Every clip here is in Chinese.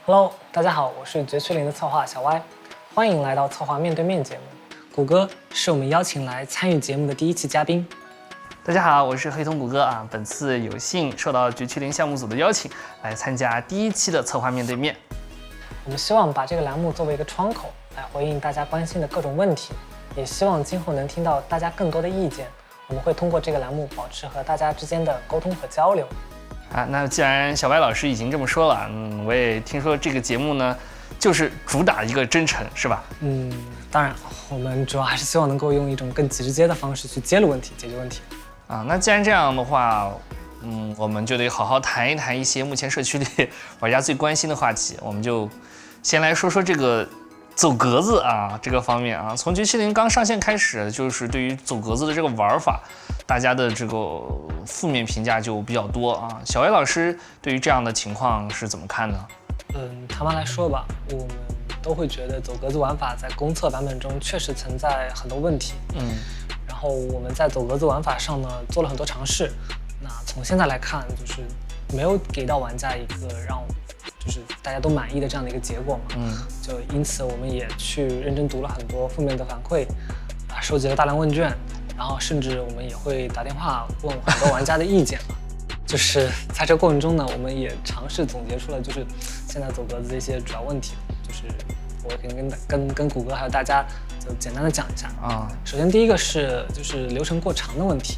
Hello， 大家好，我是绝区零的策划小歪，欢迎来到策划面对面节目。谷歌是我们邀请来参与节目的第一期嘉宾。大家好，我是黑瞳谷歌啊，本次有幸受到绝区零项目组的邀请，来参加第一期的策划面对面。我们希望把这个栏目作为一个窗口，来回应大家关心的各种问题，也希望今后能听到大家更多的意见。我们会通过这个栏目保持和大家之间的沟通和交流。那既然小白老师已经这么说了，我也听说这个节目呢，就是主打一个真诚，是吧？当然，我们主要还是希望能够用一种更直接的方式去揭露问题、解决问题。那既然这样的话，我们就得好好谈一谈一些目前社区里玩家最关心的话题。我们就先来说说这个走格子这个方面从绝区零刚上线开始，就是对于走格子的这个玩法，大家的这个负面评价就比较多小歪老师对于这样的情况是怎么看呢？坦白来说吧，我们都会觉得走格子玩法在公测版本中确实存在很多问题。然后我们在走格子玩法上呢做了很多尝试。那从现在来看，就是没有给到玩家一个就是大家都满意的这样的一个结果嘛。就因此我们也去认真读了很多负面的反馈，收集了大量问卷，然后甚至我们也会打电话问很多玩家的意见。就是在这过程中呢，我们也尝试总结出了就是现在走格子的一些主要问题。就是我可以跟谷歌还有大家就简单的讲一下首先第一个是就是流程过长的问题，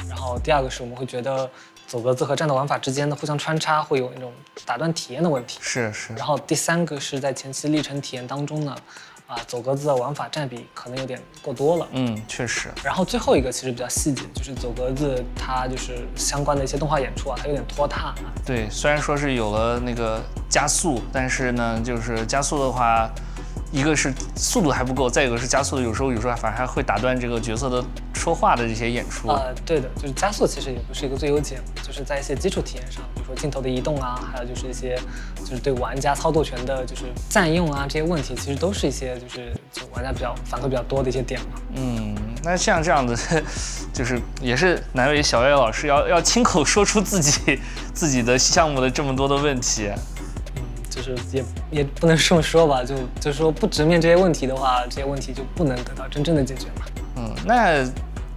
然后第二个是我们会觉得走格子和战斗玩法之间的互相穿插会有那种打断体验的问题。是。然后第三个是在前期历程体验当中呢，走格子的玩法占比可能有点过多了。确实。然后最后一个其实比较细节，就是走格子它就是相关的一些动画演出它有点拖沓。对，虽然说是有了那个加速，但是呢，就是加速的话，一个是速度还不够，再一个是加速的有时候反而还会打断这个角色的说话的这些演出。对的，就是加速其实也不是一个最优解嘛，就是在一些基础体验上，比如说镜头的移动还有就是一些就是对玩家操作权的就是占用这些问题，其实都是一些就是玩家反馈比较多的一些点嘛。那像这样的，就是也是难为小歪老师要亲口说出自己的项目的这么多的问题。就是也不能这么说吧，就是说不直面这些问题的话，这些问题就不能得到真正的解决嘛。那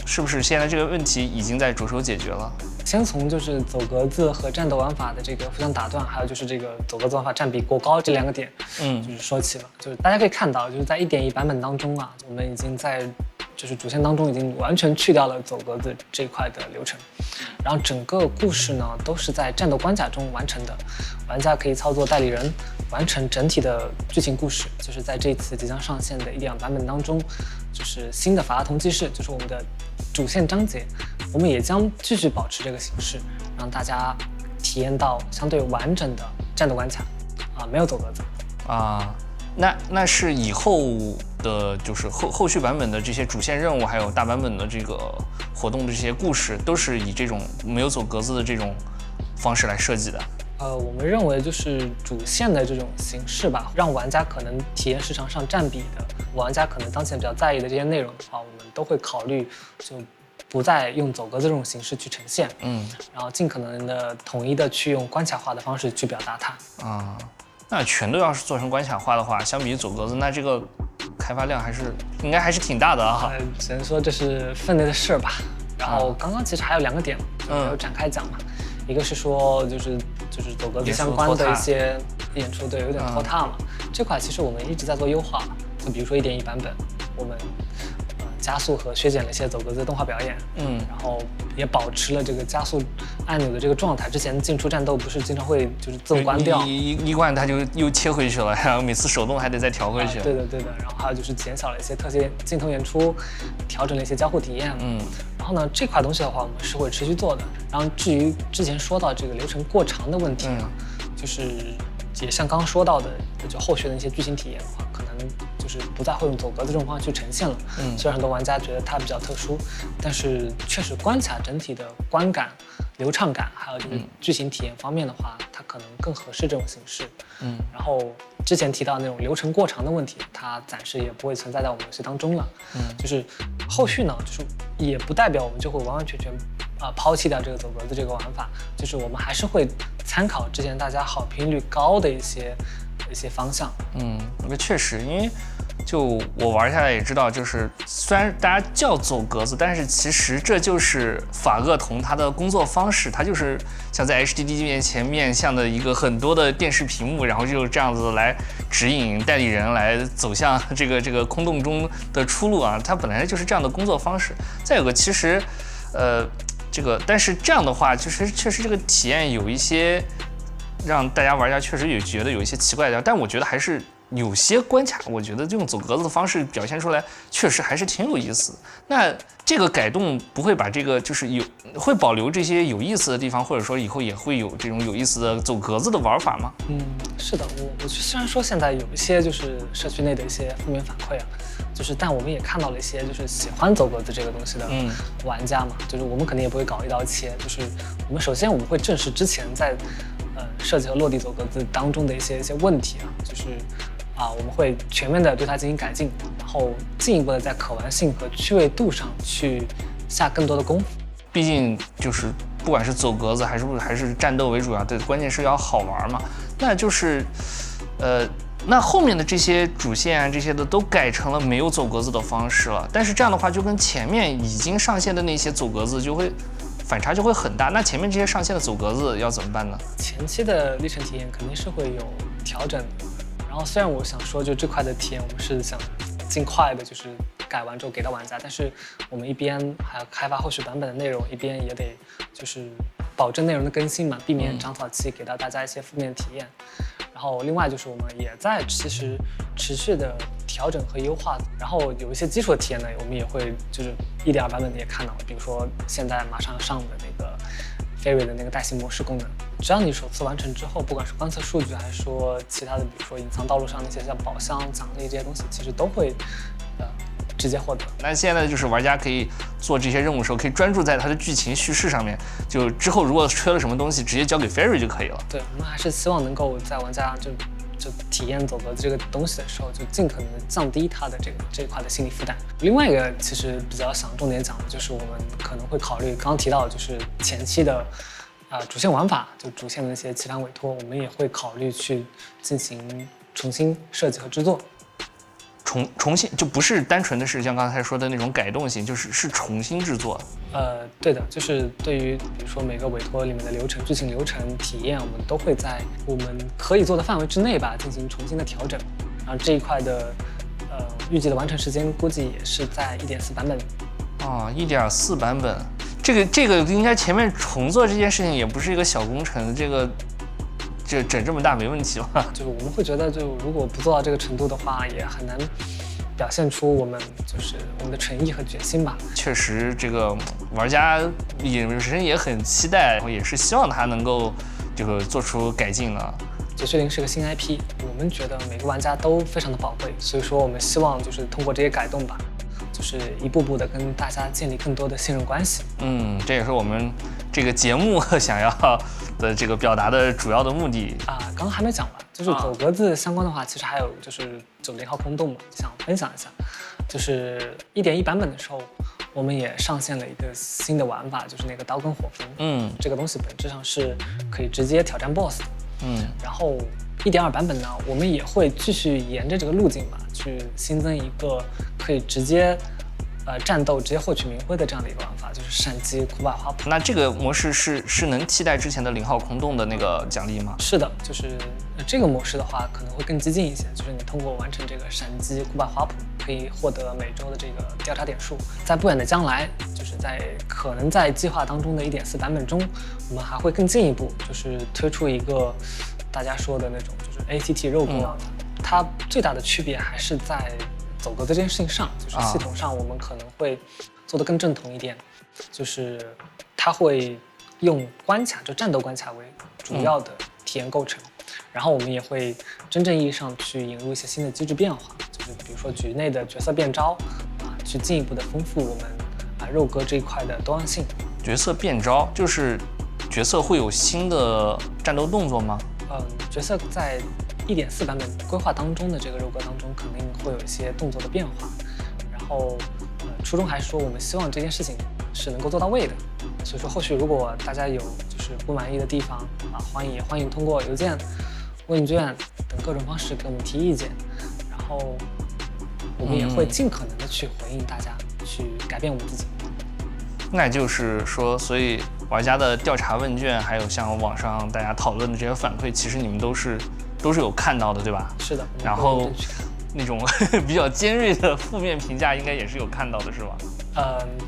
是不是现在这个问题已经在着手解决了？先从就是走格子和战斗玩法的这个互相打断，还有就是这个走格子玩法占比过高这两个点，就是说起了。就是大家可以看到，就是在 1.1 版本当中我们已经在就是主线当中已经完全去掉了走格子这一块的流程，然后整个故事呢都是在战斗关卡中完成的，玩家可以操作代理人完成整体的剧情故事。就是在这次即将上线的 1.2 版本当中，就是新的法拉同济世，就是我们的主线章节，我们也将继续保持这个形式，让大家体验到相对完整的战斗关卡没有走格子那是以后的就是后续版本的这些主线任务，还有大版本的这个活动的这些故事，都是以这种没有走格子的这种方式来设计的。我们认为就是主线的这种形式吧，让玩家可能体验市场上占比的玩家可能当前比较在意的这些内容的话，我们都会考虑就不再用走格子这种形式去呈现，然后尽可能的统一的去用关卡化的方式去表达它。那全都要是做成关卡化的话，相比于走格子，那这个开发量应该还是挺大的只能说这是分内的事吧。然后刚刚其实还有2个点没有展开讲嘛，一个是说就是走格子相关的一些演出有点拖沓嘛，这块其实我们一直在做优化，就比如说 1.1 版本，我们加速和削减了一些走格子的动画表演，然后也保持了这个加速按钮的这个状态。之前进出战斗不是经常会就是自动关掉，一关它就又切回去了，然后每次手动还得再调回去。对的。然后还有就是减少了一些特写镜头演出，调整了一些交互体验。然后呢，这块东西的话，我们是会持续做的。然后至于之前说到这个流程过长的问题呢，就是也像刚刚说到的，就后续的一些剧情体验的话，可能就是不再会用走格子这种方式去呈现了。虽然很多玩家觉得它比较特殊，但是确实关卡整体的观感、流畅感，还有这个剧情体验方面的话，它可能更合适这种形式。然后之前提到那种流程过长的问题，它暂时也不会存在在我们游戏当中了。就是后续呢，就是也不代表我们就会完完全全抛弃掉这个走格子这个玩法，就是我们还是会参考之前大家好评率高的一些一些方向。那确实，因为就我玩下来也知道，就是虽然大家叫走格子，但是其实这就是法厄同它的工作方式，它就是像在 HDD 面前面向的一个很多的电视屏幕，然后就这样子来指引代理人来走向这个空洞中的出路啊，它本来就是这样的工作方式。再有个，其实但是这样的话，就是确实这个体验有一些让大家玩家确实也觉得有一些奇怪的地方，但我觉得还是有些关卡，我觉得用走格子的方式表现出来，确实还是挺有意思的。那这个改动不会把这个就是会保留这些有意思的地方，或者说以后也会有这种有意思的走格子的玩法吗？是的，我虽然说现在有一些就是社区内的一些负面反馈啊，但我们也看到了一些就是喜欢走格子这个东西的玩家嘛，就是我们肯定也不会搞一刀切，就是我们首先我们会正视之前在设计和落地走格子当中的一些问题啊，我们会全面的对它进行改进，然后进一步的在可玩性和趣味度上去下更多的功夫。毕竟就是不管是走格子还是战斗为主啊，对，关键是要好玩嘛。那就是那后面的这些主线啊这些的都改成了没有走格子的方式了，但是这样的话就跟前面已经上线的那些走格子就会反差就会很大。那前面这些上线的走格子要怎么办呢？前期的历程体验肯定是会有调整的。然后虽然我想说，就这块的体验我们是想尽快的，就是改完之后给到玩家，但是我们一边还要开发后续版本的内容，一边也得就是保证内容的更新嘛，避免长草期给到大家一些负面体验。然后另外就是我们也在其实持续的调整和优化，然后有一些基础的体验呢，我们也会就是1.2版本的也看到了，比如说现在马上上的那个Fairy 的那个带形模式功能，只要你首次完成之后，不管是观测数据还是说其他的，比如说隐藏道路上那些像宝箱、奖励这些东西，其实都会直接获得。那现在就是玩家可以做这些任务的时候，可以专注在它的剧情叙事上面，就之后如果缺了什么东西，直接交给 Fairy 就可以了。对，我们还是希望能够在玩家就体验走格子这个东西的时候，就尽可能的降低它的这一块的心理负担。另外一个其实比较想重点讲的就是我们可能会考虑刚刚提到就是前期的主线玩法，就主线的那些其他委托，我们也会考虑去进行重新设计和制作。重新就不是单纯的是像刚才说的那种改动型，是重新制作。对的，就是对于比如说每个委托里面的流程、剧情流程、体验，我们都会在我们可以做的范围之内吧进行重新的调整。然后这一块的预计的完成时间估计也是在1.4版本。1.4版本，这个应该前面重做这件事情也不是一个小工程，这整这么大没问题吧？就是我们会觉得，就如果不做到这个程度的话，也很难表现出我们的诚意和决心吧。确实，这个玩家本身也很期待，然后也是希望他能够这个做出改进了。绝区0是个新 IP， 我们觉得每个玩家都非常的宝贵，所以说我们希望就是通过这些改动吧，就是一步步的跟大家建立更多的信任关系。这也是我们这个节目想要的这个表达的主要的目的刚刚还没讲完，就是走格子相关的话，其实还有就是90号空洞嘛，想分享一下。就是1.1版本的时候，我们也上线了一个新的玩法，就是那个刀耕火分。这个东西本质上是可以直接挑战 BOSS 的。然后1.2版本呢，我们也会继续沿着这个路径吧，去新增一个可以直接战斗直接获取明徽的这样的一个玩法，就是闪击库巴花圃。那这个模式是能替代之前的0号空洞的那个奖励吗？是的，就是这个模式的话可能会更激进一些，就是你通过完成这个闪击库巴花圃，可以获得每周的这个调查点数。在不远的将来，就是可能在计划当中的1.4版本中，我们还会更进一步，就是推出一个大家说的那种就是 ATT 肉鸽玩法。它最大的区别还是在走格子这件事情上，就是系统上我们可能会做得更正统一点，就是它会用关卡，就战斗关卡为主要的体验构成，然后我们也会真正意义上去引入一些新的机制变化，就是比如说局内的角色变招去进一步的丰富我们肉鸽这一块的多样性。角色变招就是角色会有新的战斗动作吗？角色在1.4版本规划当中的这个肉鸽当中，肯定会有一些动作的变化。然后，初衷还是说我们希望这件事情是能够做到位的。所以说，后续如果大家有就是不满意的地方欢迎通过邮件问卷等各种方式给我们提意见，然后我们也会尽可能的去回应大家，去改变我们自己。那就是说，所以玩家的调查问卷，还有像网上大家讨论的这些反馈，其实你们都是有看到的，对吧？是的。然后那种比较尖锐的负面评价，应该也是有看到的，是吧？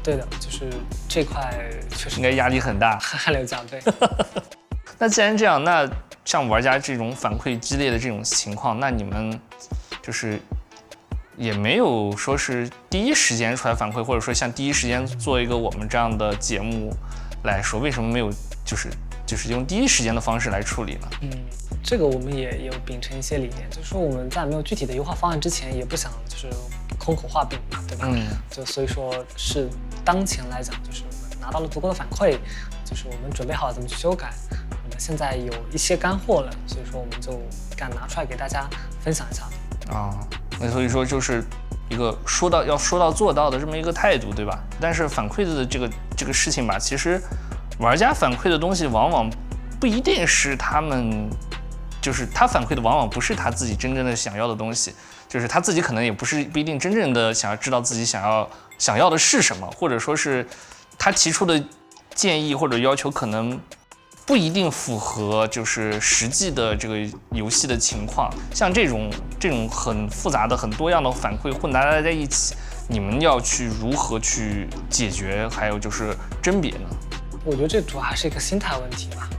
对的，就是这块确实应该压力很大，汗流浃背。那既然这样，那像玩家这种反馈激烈的这种情况，那你们就是也没有说是第一时间出来反馈，或者说像第一时间做一个我们这样的节目来说，为什么没有就是用第一时间的方式来处理呢？这个我们也有秉承一些理念，就是说我们在没有具体的优化方案之前，也不想就是空口画饼嘛，对吧？就所以说是当前来讲，就是我们拿到了足够的反馈，就是我们准备好怎么去修改。我们现在有一些干货了，所以说我们就敢拿出来给大家分享一下。那所以说就是一个说到做到的这么一个态度，对吧？但是反馈的这个事情吧，其实玩家反馈的东西往往不一定是他们，就是他反馈的往往不是他自己真正的想要的东西，就是他自己可能也不一定真正的想要知道自己想要的是什么，或者说是他提出的建议或者要求可能不一定符合就是实际的这个游戏的情况。像这种很复杂的很多样的反馈混杂在一起，你们要去如何去解决，还有就是甄别呢？我觉得这主要还是一个心态问题吧，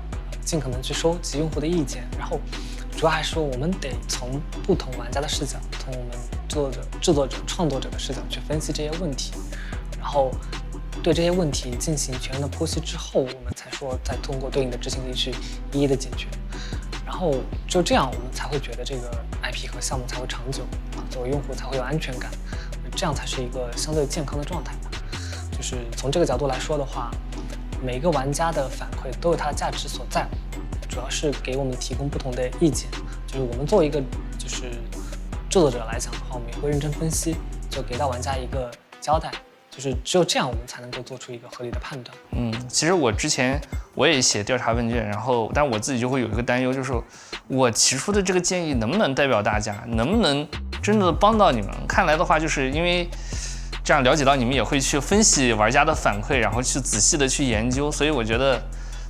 尽可能去收集用户的意见，然后主要还是说我们得从不同玩家的视角，从我们制作者、创作者的视角去分析这些问题，然后对这些问题进行全面的剖析之后，我们才说再通过对应的执行力去一一的解决，然后就这样我们才会觉得这个 IP 和项目才会长久作为用户才会有安全感，这样才是一个相对健康的状态吧。就是从这个角度来说的话，每一个玩家的反馈都有它的价值所在，主要是给我们提供不同的意见。就是我们作为一个就是制作者来讲的话，我们也会认真分析，就给到玩家一个交代。就是只有这样，我们才能够做出一个合理的判断。其实我之前也写调查问卷，然后但我自己就会有一个担忧，就是我提出的这个建议能不能代表大家，能不能真的帮到你们？看来的话，就是因为这样了解到你们也会去分析玩家的反馈，然后去仔细的去研究，所以我觉得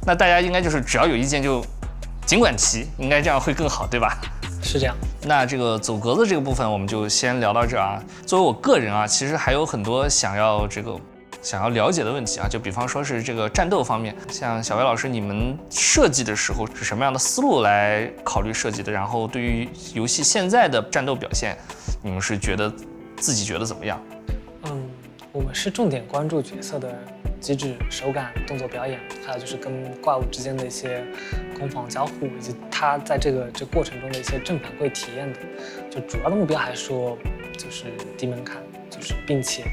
那大家应该就是只要有意见就尽管提，应该这样会更好，对吧？是这样。那这个走格子这个部分我们就先聊到这啊。作为我个人啊，其实还有很多想要了解的问题啊，就比方说是这个战斗方面，像小魏老师，你们设计的时候是什么样的思路来考虑设计的？然后对于游戏现在的战斗表现，你们是自己觉得怎么样？我们是重点关注角色的机制、手感、动作表演，还有就是跟怪物之间的一些攻防交互，以及它在这过程中的一些正反馈体验的。就主要的目标还是说，就是低门槛，就是并且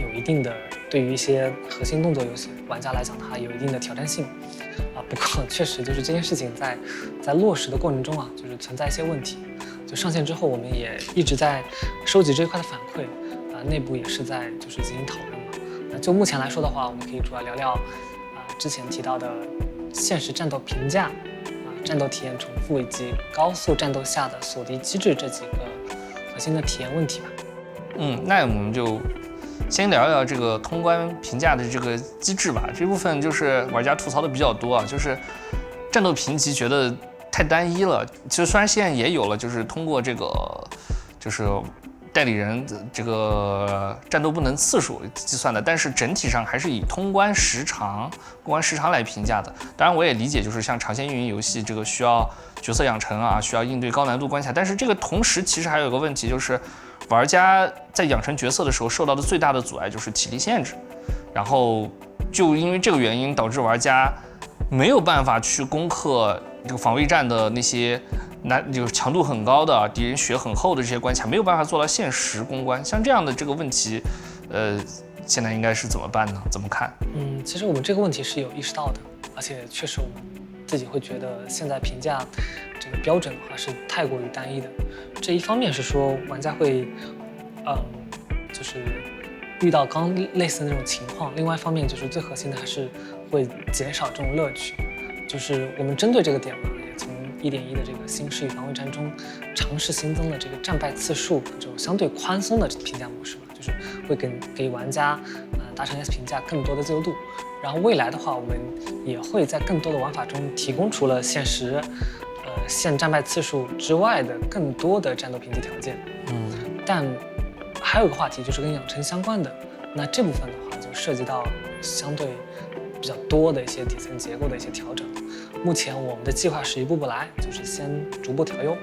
有一定的对于一些核心动作游戏玩家来讲，它有一定的挑战性不过确实就是这件事情在落实的过程中就是存在一些问题。就上线之后，我们也一直在收集这一块的反馈。内部也是在就是进行讨论嘛。那就目前来说的话，我们可以主要聊聊之前提到的现实战斗评价战斗体验重复以及高速战斗下的锁敌机制这几个核心的体验问题吧。那我们就先聊一聊这个通关评价的这个机制吧。这部分就是玩家吐槽的比较多就是战斗评级觉得太单一了。其实虽然现在也有了，就是通过这个就是代理人这个战斗不能次数计算的，但是整体上还是以通关时长来评价的。当然我也理解，就是像长线运营游戏这个需要角色养成需要应对高难度关卡，但是这个同时其实还有一个问题，就是玩家在养成角色的时候受到的最大的阻碍就是体力限制，然后就因为这个原因导致玩家没有办法去攻克这个防卫战的那些就是强度很高的敌人血很厚的这些关卡，没有办法做到限时攻关。像这样的这个问题，现在应该是怎么办呢？怎么看？其实我们这个问题是有意识到的，而且确实我们自己会觉得现在评价这个标准的话是太过于单一的。这一方面是说玩家会，就是遇到刚类似的那种情况；另外一方面就是最核心的还是会减少这种乐趣。就是我们针对这个点嘛，也从1.1的这个新示意防卫战中，尝试新增了这个战败次数这种相对宽松的评价模式吧，就是会给玩家达成 S 评价更多的自由度。然后未来的话，我们也会在更多的玩法中提供除了限时、限战败次数之外的更多的战斗评级条件。但还有一个话题就是跟养成相关的，那这部分的话就涉及到相对比较多的一些底层结构的一些调整。目前我们的计划是一步步来，就是先逐步调优，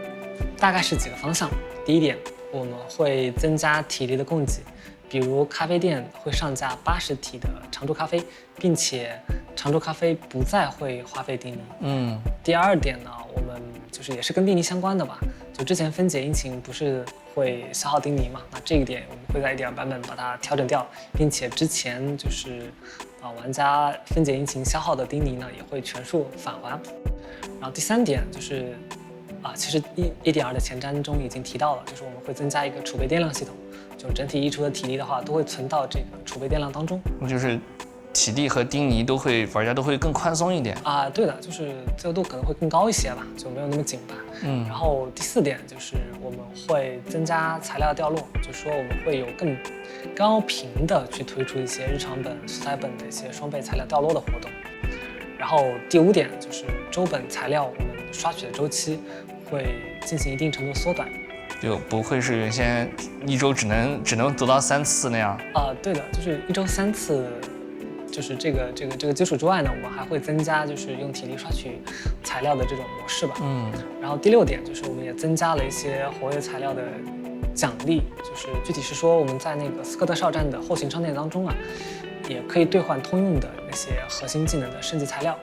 大概是几个方向。第一点，我们会增加体力的供给，比如咖啡店会上架80体的常驻咖啡，并且常驻咖啡不再会花费丁尼。第二点呢，我们就是也是跟丁尼相关的吧，就之前分解引擎不是会消耗丁尼嘛，那这一点我们会在1.2版本把它调整掉，并且之前就是玩家分解引擎消耗的丁尼呢也会全数返还。然后第三点就是其实1.2的前瞻中已经提到了，就是我们会增加一个储备电量系统，就整体溢出的体力的话都会存到这个储备电量当中，就是体力和丁尼玩家都会更宽松一点对的，就是自由度可能会更高一些吧，就没有那么紧吧。然后第4点就是我们会增加材料掉落，就是说我们会有更高频的去推出一些日常本、素材本的一些双倍材料掉落的活动。然后第5点就是周本材料我们刷取的周期会进行一定程度缩短，就不会是原先1周只能得到3次那样对的，就是1周3次。就是这个基础之外呢，我们还会增加就是用体力刷取材料的这种模式吧。然后第6点就是我们也增加了一些活跃材料的奖励，就是具体是说我们在那个斯科特哨站的后勤商店当中也可以兑换通用的那些核心技能的升级材料。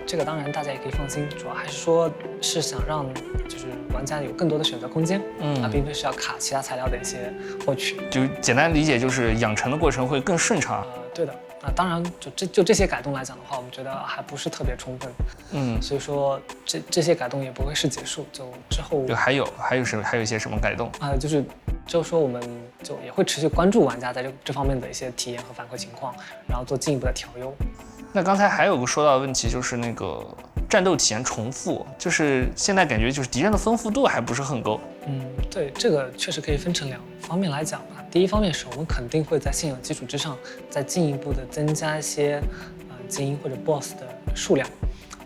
这个当然大家也可以放心，主要还是说是想让就是玩家有更多的选择空间，并非是要卡其他材料的一些获取。就简单理解就是养成的过程会更顺畅。对的。当然就这些改动来讲的话，我们觉得还不是特别充分，所以说这些改动也不会是结束，就之后就还有一些什么改动就是说我们就也会持续关注玩家在这方面的一些体验和反馈情况，然后做进一步的调优。那刚才还有个说到的问题就是那个战斗体验重复，就是现在感觉就是敌人的丰富度还不是很够。对，这个确实可以分成2方面来讲吧。第一方面是我们肯定会在现有基础之上再进一步的增加一些精英或者 BOSS 的数量，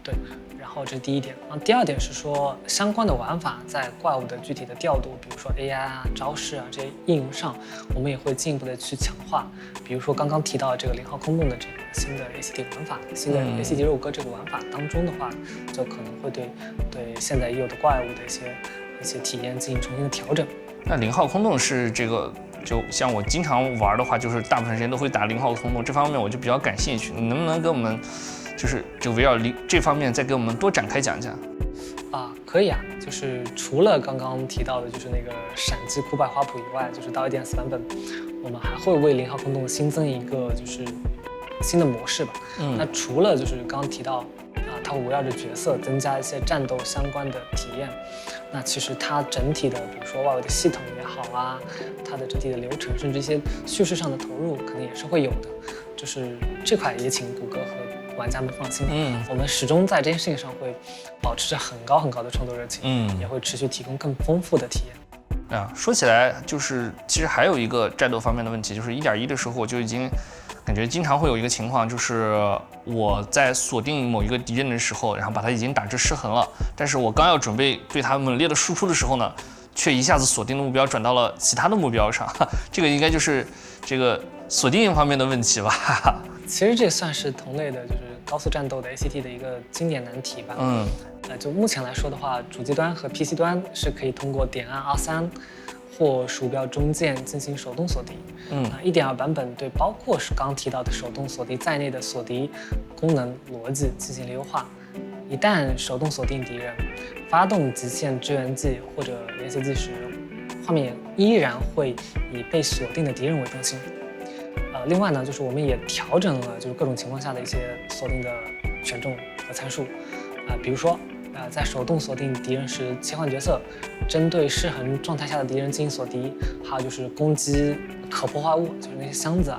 对。然后这是第一点。然后第2点是说相关的玩法在怪物的具体的调度，比如说 AI 招式这些应用上，我们也会进一步的去强化。比如说刚刚提到这个0号空洞的这个新的 ACT 玩法，新的 ACT 肉鸽这个玩法当中的话，就可能会对现在已有的怪物的一些体验进行重新的调整。那0号空洞是这个，就像我经常玩的话，就是大部分时间都会打0号空洞，这方面我就比较感兴趣。你能不能给我们就围绕这方面再给我们多展开讲讲？可以就是除了刚刚提到的就是那个闪击枯柏花圃以外，就是到1.4版本，我们还会为0号空洞新增一个就是新的模式吧。那除了就是刚刚提到它会围绕着角色增加一些战斗相关的体验，那其实它整体的比如说外围的系统也好它的整体的流程，甚至一些叙事上的投入可能也是会有的。就是这块也请谷歌和玩家们放心，我们始终在这件事情上会保持着很高很高的创作热情，也会持续提供更丰富的体验。说起来就是其实还有一个战斗方面的问题，就是 1.1 的时候我就已经感觉经常会有一个情况，就是我在锁定某一个敌人的时候，然后把他已经打至失衡了，但是我刚要准备对他猛烈的输出的时候呢，却一下子锁定的目标转到了其他的目标上，这个应该就是这个锁定方面的问题吧。其实这算是同类的，就是高速战斗的 ACT 的一个经典难题吧。就目前来说的话，主机端和 PC 端是可以通过点按 R3或鼠标中键进行手动锁敌。1.2版本对包括是刚提到的手动锁敌在内的锁敌功能逻辑进行了优化。一旦手动锁定敌人，发动极限支援技或者连续计时，画面依然会以被锁定的敌人为中心。另外呢，就是我们也调整了就是各种情况下的一些锁定的权重和参数。比如说在手动锁定敌人时切换角色，针对失衡状态下的敌人进行锁敌，还有就是攻击可破坏物，就是那些箱子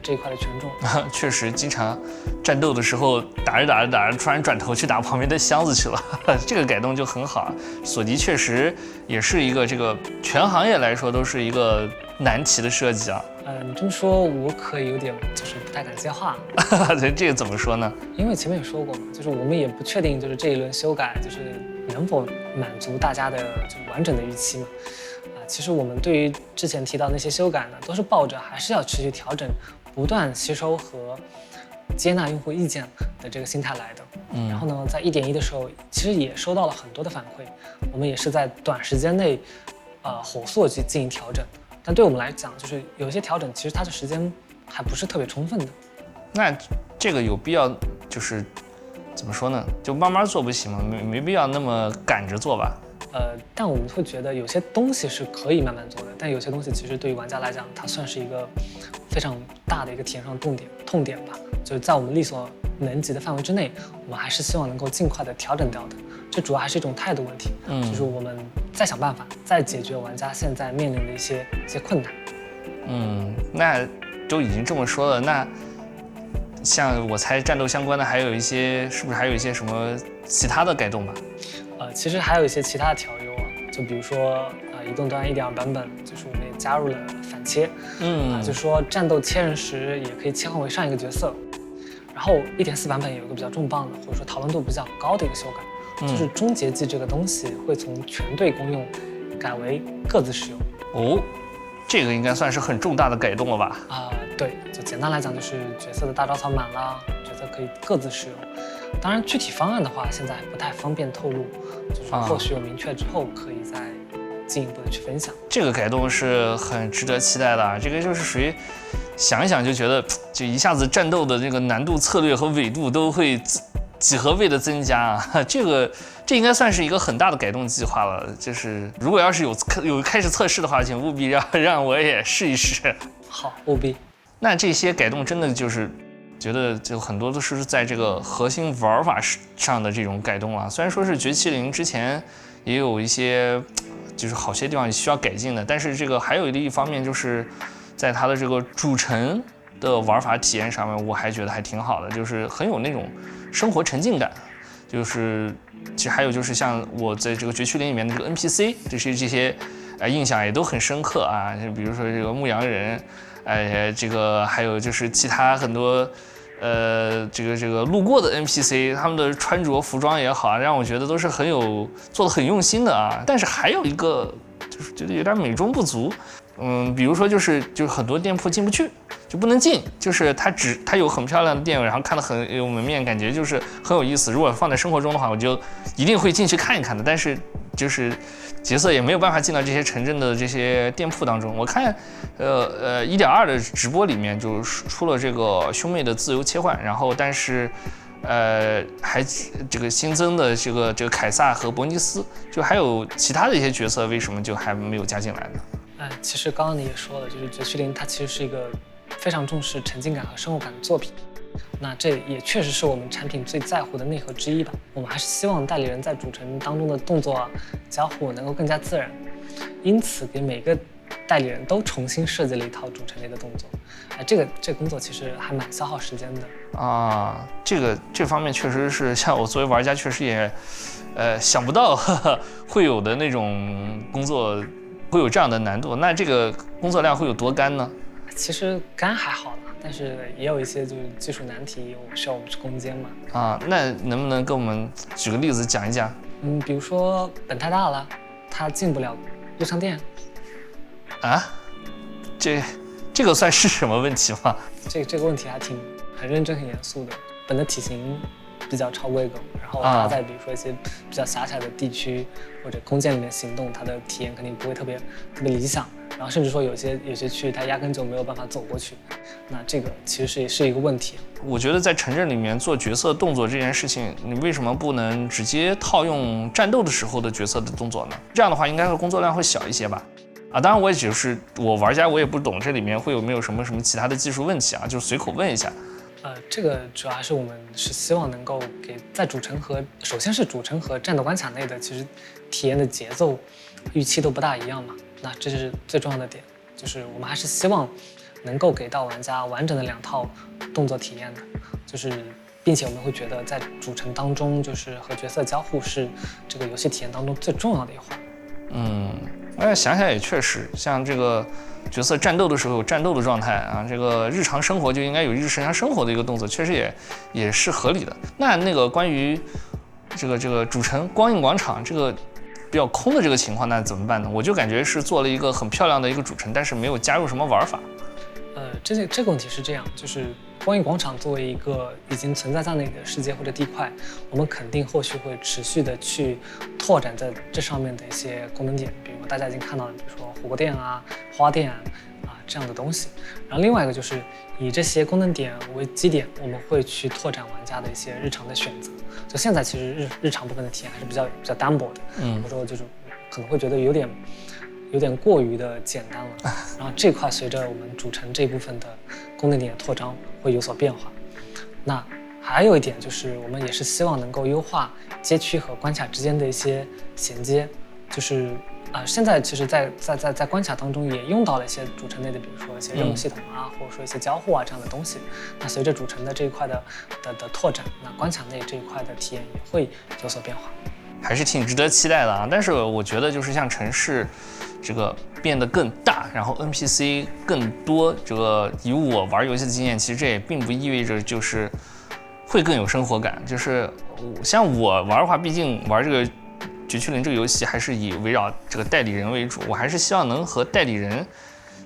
这一块的权重。确实，经常战斗的时候打着，突然转头去打旁边的箱子去了，这个改动就很好。锁敌确实也是一个这个全行业来说都是一个难题的设计啊。你这么说，我可以有点就是不太敢接话。这个怎么说呢？因为前面也说过嘛，就是我们也不确定，就是这一轮修改就是能否满足大家的就完整的预期嘛。其实我们对于之前提到那些修改呢，都是抱着还是要持续调整、不断吸收和接纳用户意见的这个心态来的。然后呢，在1.1的时候，其实也收到了很多的反馈，我们也是在短时间内，火速地去进行调整。但对我们来讲，就是有些调整其实它的时间还不是特别充分的。那这个有必要就是怎么说呢？就慢慢做不行吗？没必要那么赶着做吧。但我们会觉得有些东西是可以慢慢做的，但有些东西其实对于玩家来讲，它算是一个非常大的一个体验上的痛点吧。就是在我们力所能及的范围之内，我们还是希望能够尽快的调整掉的。这主要还是一种态度问题，就是我们再想办法，再解决玩家现在面临的一些困难。那都已经这么说了，那像我猜战斗相关的还有一些，是不是还有一些什么其他的改动吧？其实还有一些其他的调优啊，就比如说移动端 1.2 版本，就是我们也加入了反切，就是说战斗切人时也可以切换为上一个角色。然后 1.4 版本有一个比较重磅的，或者说讨论度比较高的一个修改，就是终结技这个东西会从全队公用改为各自使用。哦，这个应该算是很重大的改动了吧？对，就简单来讲就是角色的大招槽满了，角色可以各自使用。当然，具体方案的话，现在还不太方便透露，就是后续有明确之后，可以再进一步的去分享。这个改动是很值得期待的，这个就是属于想一想就觉得，就一下子战斗的这个难度、策略和纬度都会几何倍的增加啊！这应该算是一个很大的改动计划了。就是如果要是有开始测试的话，请务必让我也试一试。好，务必。那这些改动真的就是觉得就很多都是在这个核心玩法上的这种改动啊。虽然说是绝七零之前也有一些就是好些地方需要改进的，但是这个还有一方面就是在它的这个主城的玩法体验上面，我还觉得还挺好的，就是很有那种生活沉浸感。就是其实还有就是像我在这个绝区零里面的这个 NPC， 这些印象也都很深刻啊。就比如说这个牧羊人，这个还有就是其他很多这个路过的 NPC， 他们的穿着服装也好，让我觉得都是做得很用心的啊。但是还有一个就是觉得有点美中不足。比如说就是很多店铺进不去，就不能进，就是它有很漂亮的店，然后看得很有门面，感觉就是很有意思。如果放在生活中的话，我就一定会进去看一看的。但是就是角色也没有办法进到这些城镇的这些店铺当中。我看1.2的直播里面就出了这个兄妹的自由切换，然后但是还这个新增的这个凯撒和伯尼斯，就还有其他的一些角色，为什么就还没有加进来呢？其实刚刚你也说了，就是绝区零它其实是一个非常重视沉浸感和生活感的作品。那这也确实是我们产品最在乎的内核之一吧。我们还是希望代理人在主城当中的动作交互能够更加自然，因此给每个代理人都重新设计了一套主城内的动作。这个工作其实还蛮消耗时间的啊。这方面确实是像我作为玩家，确实也想不到会有的那种工作。会有这样的难度，那这个工作量会有多干呢？其实干还好啦，但是也有一些就是技术难题需要我们去攻坚嘛。那能不能跟我们举个例子讲一讲？比如说本太大了，它进不了路商店。这个算是什么问题吗？这个问题还很认真很严肃的。本的体型比较超规格，然后它在比如说一些比较狭窄的地区或者空间里面行动，它的体验肯定不会特别理想，然后甚至说有些区域它压根就没有办法走过去，那这个其实是一个问题。我觉得在城镇里面做角色动作这件事情，你为什么不能直接套用战斗的时候的角色的动作呢？这样的话应该是工作量会小一些吧。当然我也只是我玩家，我也不懂这里面会有没有什么其他的技术问题啊，就随口问一下。这个主要还是我们是希望能够给在首先是主城和战斗关卡内的，其实体验的节奏、预期都不大一样嘛。那这是最重要的点，就是我们还是希望能够给到玩家完整的2套动作体验的，并且我们会觉得在主城当中，就是和角色交互是这个游戏体验当中最重要的一环。想想也确实，像这个角色战斗的时候有战斗的状态啊，这个日常生活就应该有日常生活的一个动作，确实也是合理的。那个关于这个主城光影广场这个比较空的这个情况，那怎么办呢？我就感觉是做了一个很漂亮的一个主城，但是没有加入什么玩法。这个问题是这样，就是光影广场作为一个已经存在在那个世界或者地块，我们肯定后续会持续的去拓展在这上面的一些功能点，比如大家已经看到的，比如说火锅店啊、花店这样的东西。然后另外一个就是以这些功能点为基点，我们会去拓展玩家的一些日常的选择。就现在其实日常部分的体验还是比较单薄的，或者说就是可能会觉得有点过于的简单了，然后这块随着我们主城这部分的功能点拓张会有所变化。那还有一点就是我们也是希望能够优化街区和关卡之间的一些衔接，就是现在其实在关卡当中也用到了一些主城内的，比如说一些任务系统或者说一些交互这样的东西。那随着主城的这一块的拓展，那关卡内这一块的体验也会有所变化，还是挺值得期待的啊。但是我觉得就是像城市这个变得更大，然后 NPC 更多，这个以我玩游戏的经验，其实这也并不意味着就是会更有生活感。就是像我玩的话，毕竟玩这个绝区零这个游戏还是以围绕这个代理人为主，我还是希望能和代理人，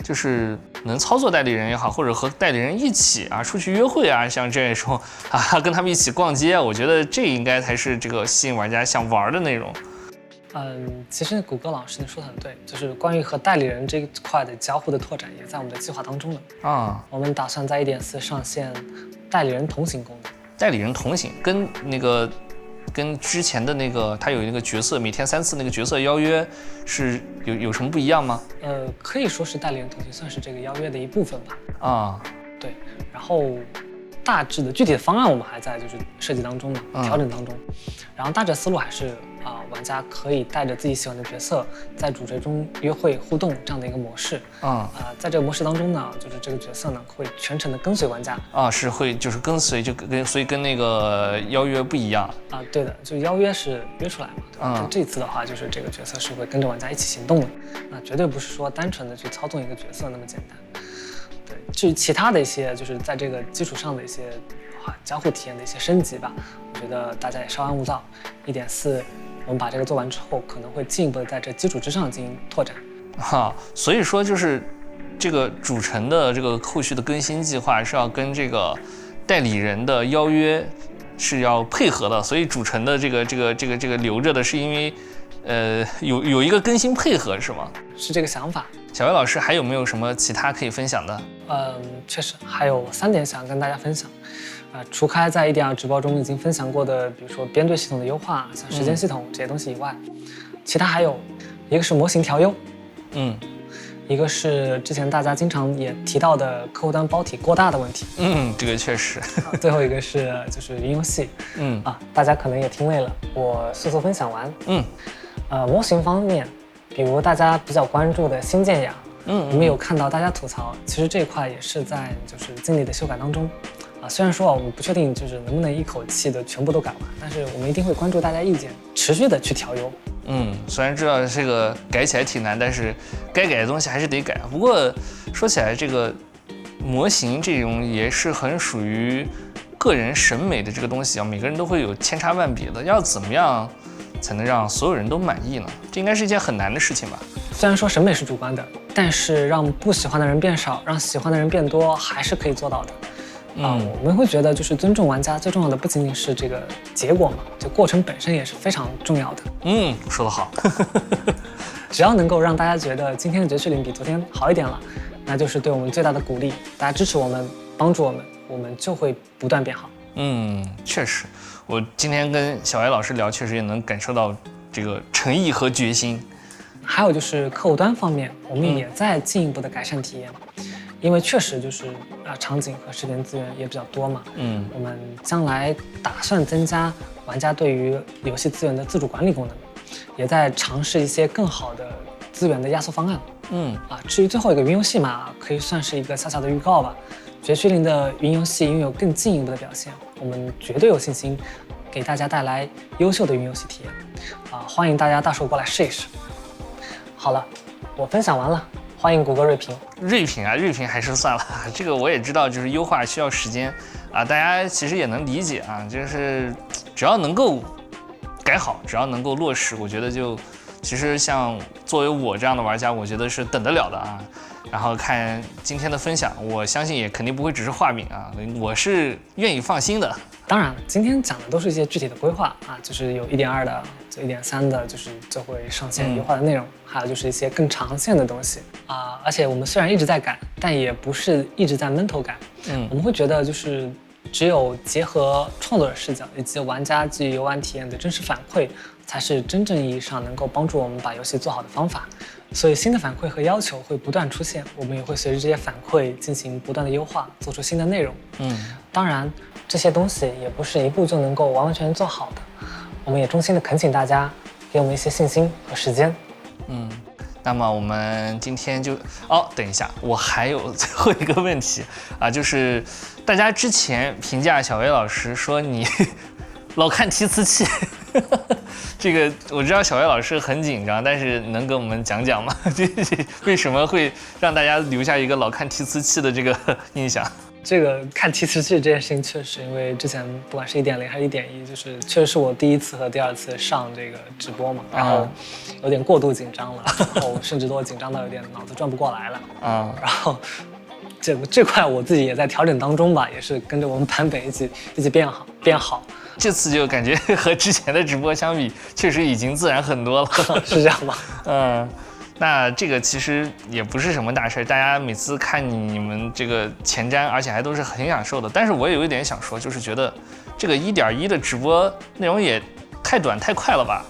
就是能操作代理人也好，或者和代理人一起出去约会像这种跟他们一起逛街，我觉得这应该才是这个吸引玩家想玩的内容。其实谷歌老师说的很对，就是关于和代理人这一块的交互的拓展也在我们的计划当中了我们打算在 1.4 上线代理人同行功能。代理人同行跟之前的那个他有一个角色每天3次那个角色邀约是有什么不一样吗？可以说是代理人同行算是这个邀约的一部分吧。对，然后大致的具体的方案我们还在就是设计当中调整当中。然后大致思路还是玩家可以带着自己喜欢的角色在主角中约会互动这样的一个模式。在这个模式当中呢，就是这个角色呢会全程的跟随玩家。是会就是跟随，所以跟那个邀约不一样对的，就邀约是约出来嘛，对吧？这次的话就是这个角色是会跟着玩家一起行动的，那绝对不是说单纯的去操纵一个角色那么简单。对，至于其他的一些就是在这个基础上的一些交互体验的一些升级吧，我觉得大家也稍安勿躁。1.4我们把这个做完之后，可能会进一步的在这基础之上进行拓展。所以说就是这个主城的这个后续的更新计划是要跟这个代理人的邀约是要配合的，所以主城的这个留着的是因为有一个更新配合是吗？是这个想法。小薇老师还有没有什么其他可以分享的？确实还有3点想跟大家分享。除开在1.2直播中已经分享过的，比如说编队系统的优化，像时间系统这些东西以外，其他还有一个是模型调优，一个是之前大家经常也提到的客户端包体过大的问题，这个确实。最后一个是就是云游戏，大家可能也听累了，我速速分享完。模型方面，比如大家比较关注的新建雅，我们有看到大家吐槽，其实这一块也是在就是尽力的修改当中。虽然说我们不确定就是能不能一口气的全部都改完，但是我们一定会关注大家意见，持续的去调优。虽然知道这个改起来挺难，但是该改的东西还是得改。不过说起来，这个模型这种也是很属于个人审美的这个东西每个人都会有千差万别的，要怎么样才能让所有人都满意呢？这应该是一件很难的事情吧？虽然说审美是主观的，但是让不喜欢的人变少，让喜欢的人变多，还是可以做到的。我们会觉得就是尊重玩家，最重要的不仅仅是这个结果嘛，就过程本身也是非常重要的。说得好。只要能够让大家觉得今天的绝区零比昨天好一点了，那就是对我们最大的鼓励。大家支持我们，帮助我们，我们就会不断变好。确实，我今天跟小艾老师聊，确实也能感受到这个诚意和决心。还有就是客户端方面，我们也在进一步的改善体验。因为确实就是场景和视频资源也比较多嘛，我们将来打算增加玩家对于游戏资源的自主管理功能，也在尝试一些更好的资源的压缩方案。至于最后一个云游戏嘛，可以算是一个小小的预告吧。绝区零的云游戏拥有更进一步的表现，我们绝对有信心给大家带来优秀的云游戏体验。欢迎大家到时候过来试一试。好了，我分享完了。欢迎谷歌锐评。锐评还是算了，这个我也知道，就是优化需要时间大家其实也能理解就是只要能够改好，只要能够落实，我觉得就其实像作为我这样的玩家，我觉得是等得了的然后看今天的分享，我相信也肯定不会只是画饼我是愿意放心的。当然，今天讲的都是一些具体的规划就是有1.2的，就1.3的，就是就会上线优化的内容，还有就是一些更长线的东西而且我们虽然一直在改，但也不是一直在闷头改。我们会觉得就是只有结合创作者视角以及玩家基于游玩体验的真实反馈，才是真正意义上能够帮助我们把游戏做好的方法。所以新的反馈和要求会不断出现，我们也会随着这些反馈进行不断的优化，做出新的内容。当然这些东西也不是一步就能够完完全全做好的，我们也衷心的恳请大家给我们一些信心和时间。那么我们今天就等一下，我还有最后一个问题就是大家之前评价小薇老师说你老看提词器这个我知道小薇老师很紧张，但是能跟我们讲讲吗？为什么会让大家留下一个老看提词器的这个印象？这个看提词器这件事情，确实因为之前不管是1.0还是1.1，就是确实是我第一次和第二次上这个直播嘛，然后有点过度紧张了，然后甚至都紧张到有点脑子转不过来了然后这块我自己也在调整当中吧，也是跟着我们版本一起变好。这次就感觉和之前的直播相比，确实已经自然很多了。是这样吗？那这个其实也不是什么大事，大家每次看你们这个前瞻，而且还都是很享受的。但是我也有一点想说，就是觉得这个1.1的直播内容也太短太快了吧？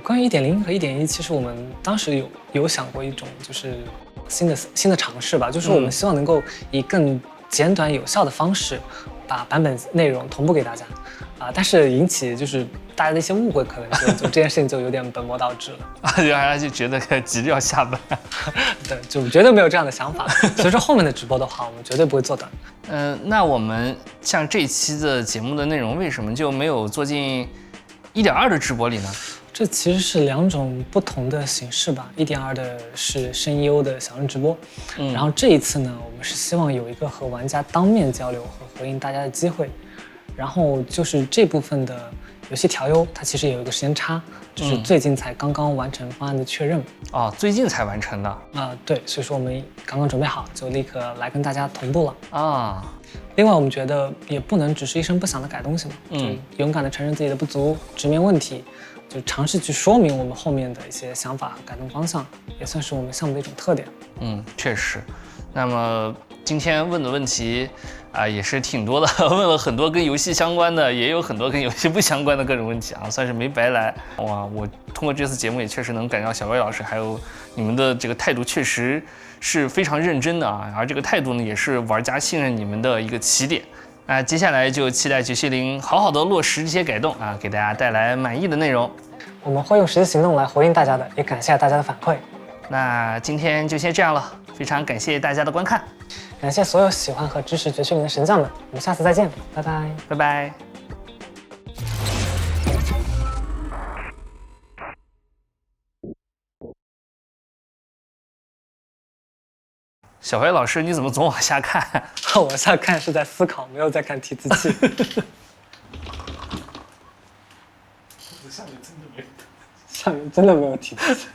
关于1.0和1.1，其实我们当时有想过一种就是新的尝试吧，就是我们希望能够以更简短有效的方式把版本内容同步给大家但是引起就是大家的一些误会，可能就这件事情就有点本末倒置了大家就觉得急着要下班对，就绝对没有这样的想法。所以说后面的直播的话，我们绝对不会做短。那我们像这期的节目的内容，为什么就没有做进1.2的直播里呢？这其实是2种不同的形式吧。1.2的是声优的小人直播，然后这一次呢，我们是希望有一个和玩家当面交流和回应大家的机会。然后就是这部分的游戏调优，它其实也有一个时间差，就是最近才刚刚完成方案的确认。最近才完成的对，所以说我们刚刚准备好，就立刻来跟大家同步了另外，我们觉得也不能只是一声不响的改东西嘛，就勇敢的承认自己的不足，直面问题，就尝试去说明我们后面的一些想法和改动方向，也算是我们项目的一种特点。确实。那么今天问的问题也是挺多的，问了很多跟游戏相关的，也有很多跟游戏不相关的各种问题算是没白来。我通过这次节目也确实能感觉到小薇老师还有你们的这个态度确实是非常认真的而这个态度呢，也是玩家信任你们的一个起点。那接下来就期待绝区零好好的落实这些改动给大家带来满意的内容。我们会用实际行动来回应大家的，也感谢大家的反馈。那今天就先这样了，非常感谢大家的观看，感谢所有喜欢和支持绝区零的神将们，我们下次再见，拜拜，拜拜。小黑老师，你怎么总往下看？我往下看是在思考，没有在看提词器。下面真的没有提词器。